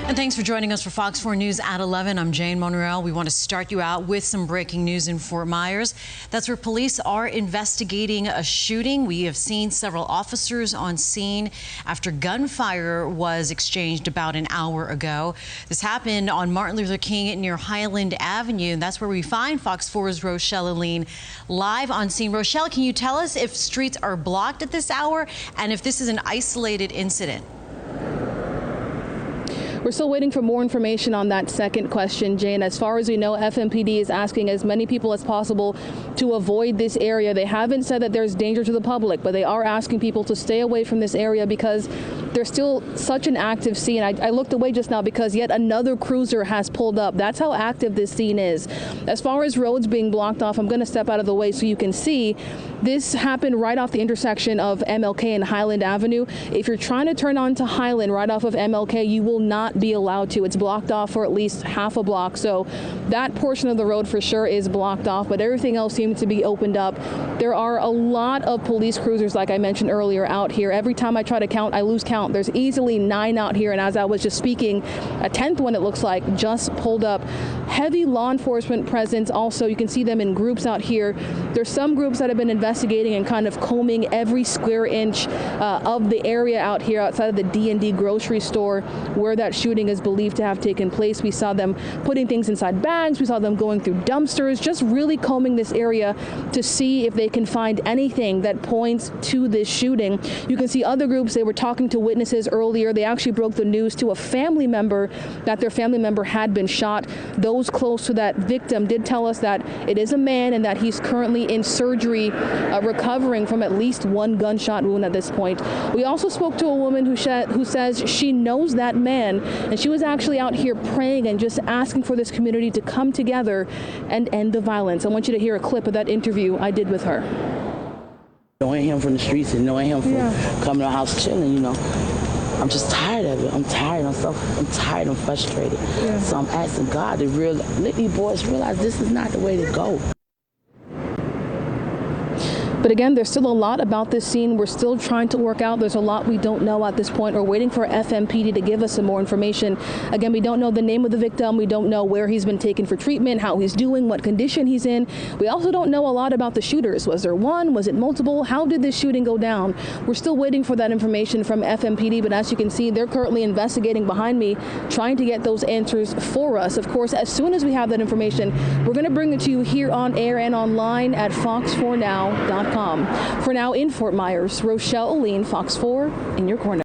And thanks for joining us for Fox 4 News at 11. I'm Jane Monreal. We want to start you out with some breaking news in Fort Myers. That's where police are investigating a shooting. We have seen several officers on scene after gunfire was exchanged about an hour ago. This happened on Martin Luther King near Highland Avenue. And that's where we find Fox 4's Rochelle Aline live on scene. Rochelle, can you tell us if streets are blocked at this hour and if this is an isolated incident? We're still waiting for more information on that second question, Jane. As far as we know, FMPD is asking as many people as possible to avoid this area. They haven't said that there's danger to the public, but they are asking people to stay away from this area because there's still such an active scene. I looked away just now because yet another cruiser has pulled up. That's how active this scene is. As far as roads being blocked off, I'm going to step out of the way so you can see. This happened right off the intersection of MLK and Highland Avenue. If you're trying to turn onto Highland right off of MLK, you will not be allowed to. It's blocked off for at least half a block. So that portion of the road for sure is blocked off, but everything else seems to be opened up. There are a lot of police cruisers, like I mentioned earlier, out here. Every time I try to count, I lose count. There's easily 9 out here. And as I was just speaking, a 10th one, it looks like, just pulled up. Heavy law enforcement presence. Also, you can see them in groups out here. There's some groups that have been investigating and kind of combing every square inch of the area out here outside of the D&D Grocery store where that shooting is believed to have taken place. We saw them putting things inside bags. We saw them going through dumpsters, just really combing this area to see if they can find anything that points to this shooting. You can see other groups, they were talking to witnesses earlier. They actually broke the news to a family member that their family member had been shot. Those close to that victim did tell us that it is a man and that he's currently in surgery recovering from at least one gunshot wound at this point. We also spoke to a woman who says she knows that man, and she was actually out here praying and just asking for this community to come together and end the violence. I want you to hear a clip of that interview I did with her. Knowing him from the streets and knowing him from coming to the house chilling, you know, I'm just tired of it. I'm tired. I'm tired. I'm frustrated. Yeah. So I'm asking God to let these boys realize this is not the way to go. But again, there's still a lot about this scene we're still trying to work out. There's a lot we don't know at this point. We're waiting for FMPD to give us some more information. Again, we don't know the name of the victim. We don't know where he's been taken for treatment, how he's doing, what condition he's in. We also don't know a lot about the shooters. Was there one? Was it multiple? How did this shooting go down? We're still waiting for that information from FMPD, but as you can see, they're currently investigating behind me, trying to get those answers for us. Of course, as soon as we have that information, we're going to bring it to you here on air and online at fox4now.com. For now, in Fort Myers, Rochelle Aline, Fox 4, in your corner.